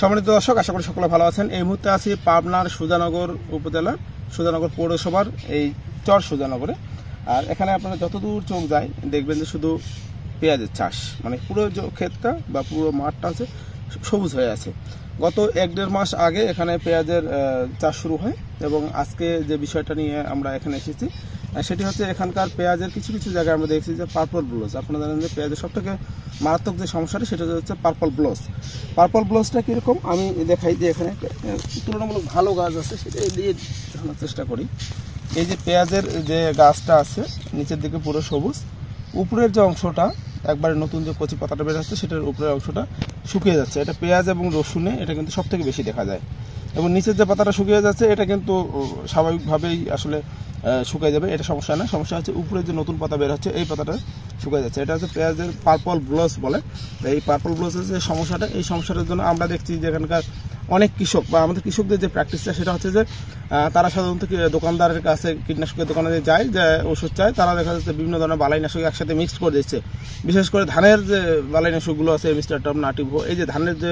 সম্মানিত দর্শক, আশা করি সকলে ভালো আছেন। এই মুহূর্তে আছি পাবনার সুজানগর উপজেলার সুজানগর পৌরসভার এই চর সুজানগরে। আর এখানে আপনারা যতদূর চোখ যায় দেখবেন যে শুধু পেঁয়াজের চাষ, মানে পুরো যে ক্ষেতটা বা পুরো মাঠটা আছে সবুজ হয়ে আছে। গত 1-1.5 মাস আগে এখানে পেঁয়াজের চাষ শুরু হয় এবং আজকে যে বিষয়টা নিয়ে আমরা এখানে এসেছি সেটি হচ্ছে এখানকার পেঁয়াজের কিছু কিছু জায়গায় আমরা দেখছি যে পার্পল ব্লোজ। আপনারা জানেন যে পেঁয়াজের সবথেকে মারাত্মক যে সমস্যাটা সেটা হচ্ছে পার্পল ব্লোজ। পার্পল ব্লোজটা কীরকম আমি দেখাই, যে এখানে তুলনামূলক ভালো গাছ আছে সেটা দিয়ে দেখানোর চেষ্টা করি। এই যে পেঁয়াজের যে গাছটা আছে নিচের দিকে পুরো সবুজ, উপরের যে অংশটা একবারে নতুন যে কচি পাতাটা বের হচ্ছে সেটার উপরের অংশটা শুকিয়ে যাচ্ছে। এটা পেঁয়াজ এবং রসুনে এটা কিন্তু সবথেকে বেশি দেখা যায়। এবং নিচের যে পাতাটা শুকিয়ে যাচ্ছে এটা কিন্তু স্বাভাবিকভাবেই আসলে শুকিয়ে যাবে, এটা সমস্যা না। সমস্যা হচ্ছে উপরে যে নতুন পাতা বের হচ্ছে এই পাতাটা শুকিয়ে যাচ্ছে। এটা হচ্ছে পেঁয়াজের পার্পল ব্লোজ বলে। এই পার্পল ব্লোজের যে সমস্যাটা, এই সমস্যাটার জন্য আমরা দেখছি যে এখানকার অনেক কৃষক বা আমাদের কৃষকদের যে প্র্যাকটিসটা সেটা হচ্ছে যে তারা সাধারণত দোকানদারের কাছে কীটনাশকের দোকানে যায়, যে ওষুধ চায়, তারা দেখা যাচ্ছে বিভিন্ন ধরনের বালাইনাশক একসাথে মিক্সড করে দিচ্ছে। বিশেষ করে ধানের যে বালাইনাশকগুলো আছে, মিস্টার টপ, নাটিভো, এই যে ধানের যে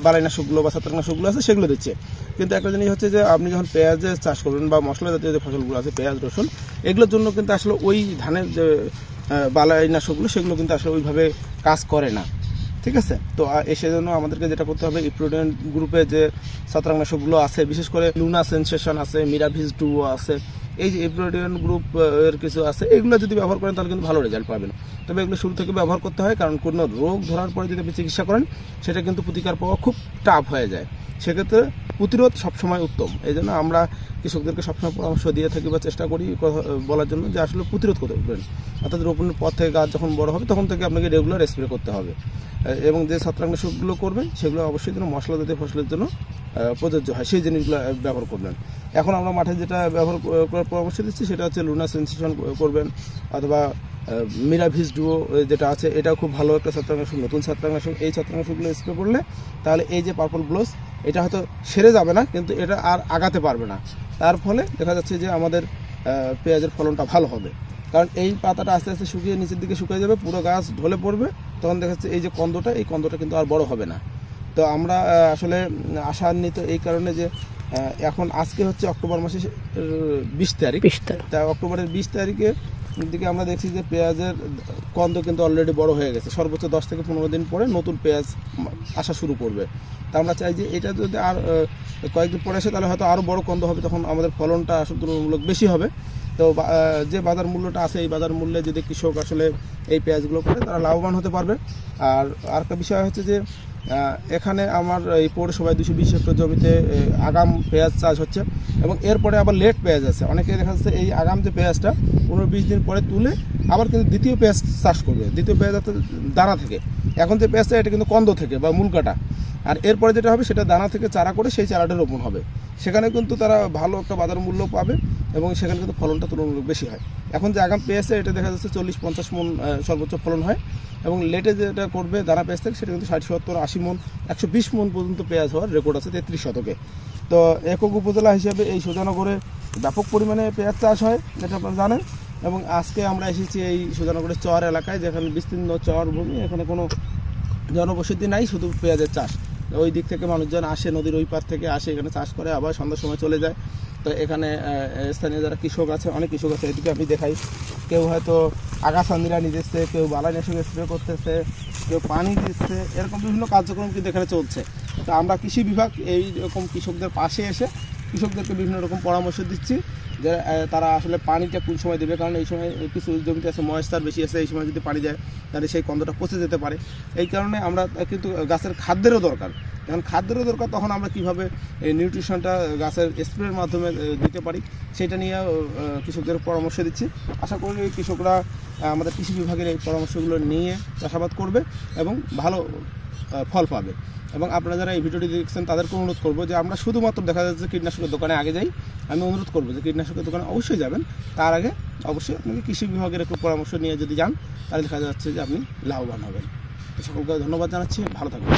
বালাইনাশকগুলো বা ছত্রাকনাশকগুলো আছে সেগুলো দিচ্ছে। কিন্তু একটা জিনিস হচ্ছে যে আপনি যখন পেঁয়াজের চাষ করবেন বা মশলা জাতীয় যে ফসলগুলো আছে পেঁয়াজ, রসুন, এগুলোর জন্য কিন্তু আসলে ওই ধানের যে বালাইনাশকগুলো সেগুলো কিন্তু আসলে ওইভাবে কাজ করে না, ঠিক আছে। তো সেজন্য আমাদেরকে যেটা করতে হবে, ইপ্রোডিয়েন্ট গ্রুপে যে ছত্রাকনাশকগুলো আছে, বিশেষ করে লুনা সেনসেশন আছে, মিরাভিজ 2 আছে, এই যে ইপ্রোডিয়েন্ট গ্রুপ এর কিছু আছে, এগুলো যদি ব্যবহার করেন তাহলে কিন্তু ভালো রেজাল্ট পাবেন। তবে এগুলো শুরু থেকে ব্যবহার করতে হয়, কারণ কোনো রোগ ধরার পরে যদি আপনি চিকিৎসা করেন সেটা কিন্তু প্রতিকার পাওয়া খুব টাফ হয়ে যায়। সেক্ষেত্রে প্রতিরোধ সবসময় উত্তম। এই জন্য আমরা কৃষকদেরকে সবসময় পরামর্শ দিয়ে থাকি বা চেষ্টা করি বলার জন্য যে আসলে প্রতিরোধ করবেন, অর্থাৎ রোপণের পর থেকে গাছ যখন বড় হবে তখন থেকে আপনাকে রেগুলার স্প্রে করতে হবে। এবং যে ছত্রাকনাশকগুলো করবেন সেগুলো অবশ্যই যেন মশলা জাতীয় ফসলের জন্য প্রযোজ্য হয়, সেই জিনিসগুলো ব্যবহার করবেন। এখন আমরা মাঠে যেটা ব্যবহার করার পরামর্শ দিচ্ছি সেটা হচ্ছে লুনা সেনসেশন করবেন, অথবা মিরাভিজ 2 যেটা আছে এটাও খুব ভালো একটা ছত্রাকনাশক, নতুন ছত্রাকনাশক। এই ছত্রাকনাশকগুলো স্প্রে করলে তাহলে এই যে পার্পল ব্লোজ এটা হয়তো সেরে যাবে না, কিন্তু এটা আর আগাতে পারবে না। তার ফলে দেখা যাচ্ছে যে আমাদের পেঁয়াজের ফলনটা ভালো হবে, কারণ এই পাতাটা আস্তে আস্তে শুকিয়ে নিচের দিকে শুকিয়ে যাবে, পুরো গাছ ঢলে পড়বে, তখন দেখা যাচ্ছে এই যে কন্দটা, এই কন্দটা কিন্তু আর বড় হবে না। তো আমরা আসলে আশান্বিত এই কারণে যে এখন আজকে হচ্ছে অক্টোবর মাসের 20 তারিখ, তা অক্টোবরের 20 তারিখের দিকে আমরা দেখছি যে পেঁয়াজের কন্দ কিন্তু অলরেডি বড় হয়ে গেছে। সর্বোচ্চ 10 থেকে 15 দিন পরে নতুন পেঁয়াজ আসা শুরু করবে। তা আমরা চাই যে এটা যদি আর কয়েকদিন পরে আসে তাহলে হয়তো আরও বড় কন্দ হবে, তখন আমাদের ফলনটা আসলে তুলনামূলক বেশি হবে। তো যে বাজার মূল্যটা আছে এই বাজার মূল্যে যদি কৃষক আসলে এই পেঁয়াজগুলো করে তারা লাভবান হতে পারবে। আর আরেকটা বিষয় হচ্ছে যে এখানে আমার এই পৌরসভায় 220 হেক্টর জমিতে আগাম পেঁয়াজ চাষ হচ্ছে এবং এরপরে আবার লেট পেঁয়াজ আছে। অনেকে দেখা যাচ্ছে এই আগাম যে পেঁয়াজটা 15-20 দিন পরে তুলে আবার কিন্তু দ্বিতীয় পেঁয়াজ চাষ করবে। দ্বিতীয় পেঁয়াজ হচ্ছে দানা থেকে, এখন যে পেঁয়াজটা এটা কিন্তু কন্দ থেকে বা মূল কাটা। আর এরপরে যেটা হবে সেটা দানা থেকে চারা করে সেই চারাটা রোপণ হবে, সেখানে কিন্তু তারা ভালো একটা বাজার মূল্য পাবে এবং সেখানে কিন্তু ফলনটা তুলনামূলক বেশি হয়। এখন যে আগাম পেঁয়াজটা এটা দেখা যাচ্ছে 40-50 মন সর্বোচ্চ ফলন হয়, এবং লেটে যেটা করবে দানা পেঁয়াজ থেকে সেটা কিন্তু 60-70-80 মন 120 মন পর্যন্ত পেঁয়াজ হওয়ার রেকর্ড আছে 33 শতকে। তো একক উপজেলা হিসেবে এই সুজানগরে ব্যাপক পরিমাণে পেঁয়াজ চাষ হয়, যেটা আপনারা জানেন। এবং আজকে আমরা এসেছি এই সুজানগরের চর এলাকায়, যেখানে বিস্তীর্ণ চর ভূমি, এখানে কোনো জনবসতি নাই, শুধু পেঁয়াজের চাষ। ওই দিক থেকে মানুষজন আসে, নদীর ওই পার থেকে আসে, এখানে চাষ করে, আবার সন্ধ্যার সময় চলে যায়। তো এখানে স্থানীয় যারা কৃষক আছে, অনেক কৃষক আছে, এদিকে আমি দেখাই, কেউ হয়তো আগাছা নিড়ানি দিচ্ছে, কেউ বালাইনাশক স্প্রে করতেছে, কেউ পানি দিচ্ছে, এরকম বিভিন্ন কার্যক্রম কিন্তু এখানে চলছে। তো আমরা কৃষি বিভাগ এইরকম কৃষকদের পাশে এসে কৃষকদেরকে বিভিন্ন রকম পরামর্শ দিচ্ছি যে তারা আসলে পানিটা কোন সময় দেবে, কারণ এই সময় কিছু জমিতে আছে ময়েশ্চার বেশি আছে, এই সময় যদি পানি দেয় তাহলে সেই কন্দটা পচে যেতে পারে। এই কারণে আমরা কিন্তু গাছের খাদ্যেরও দরকার, যখন খাদ্যেরও দরকার তখন আমরা কীভাবে এই নিউট্রিশনটা গাছের স্প্রের মাধ্যমে দিতে পারি সেটা নিয়ে কৃষকদের পরামর্শ দিচ্ছি। আশা করি কৃষকরা আমাদের কৃষি বিভাগের এই পরামর্শগুলো নিয়ে চাষাবাদ করবে এবং ভালো ফল পাবে। এবং আপনারা যারা এই ভিডিওটি দেখছেন তাদেরকে অনুরোধ করবো যে আমরা শুধুমাত্র দেখা যাচ্ছে কীটনাশকের দোকানে আগে যাই, আমি অনুরোধ করবো যে কীটনাশকের দোকানে অবশ্যই যাবেন, তার আগে অবশ্যই আপনাকে কৃষি বিভাগের একটু পরামর্শ নিয়ে যদি যান তাহলে দেখা যাচ্ছে যে আপনি লাভবান হবেন। সকলকে ধন্যবাদ জানাচ্ছি, ভালো থাকবেন।